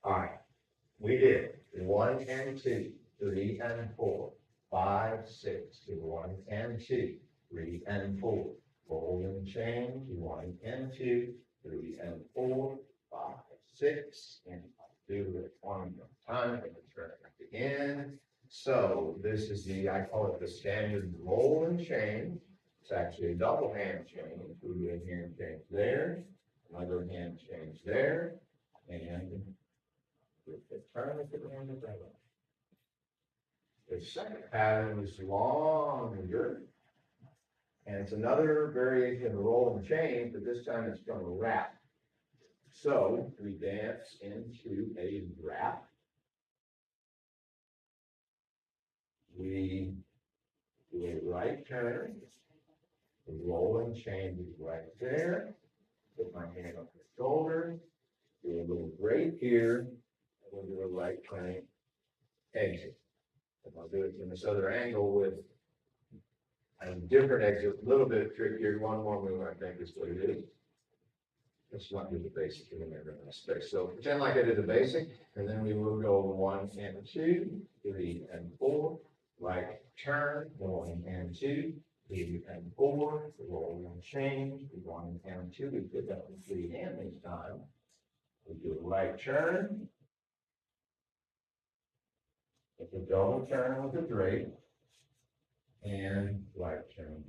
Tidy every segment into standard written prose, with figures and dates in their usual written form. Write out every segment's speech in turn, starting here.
All right, we did 1 and 2, 3 and 4, 5, 6, 1 and 2, 3 and 4. Roll and change, 1 and 2, 3 and 4, 5, 6, and do it one more time, and turn it back again. So this is I call it the standard roll and change. It's actually a double hand change. We do a hand change there, another hand change there, and turn it around the other. The second pattern is longer, and it's another variation of the roll and change, but this time it's from a wrap. So we dance into a wrap. We do a right turn. The roll and change is right there. Put my hand on the shoulder. Do a little break here. And we'll do a right turn exit. And I'll do it from this other angle with a different exit, a little bit trickier. One more move, I think is what it is. Let's not do the basic in the space. So pretend like I did the basic, and then we will go 1 and 2, 3 and 4, right turn, 1 and 2, 3 and 4, roll and change, 1 and 2. We put that in free hand this time. We do a right turn. It's a double turn with a drape, and right turn.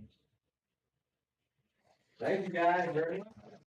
Thank you guys very much.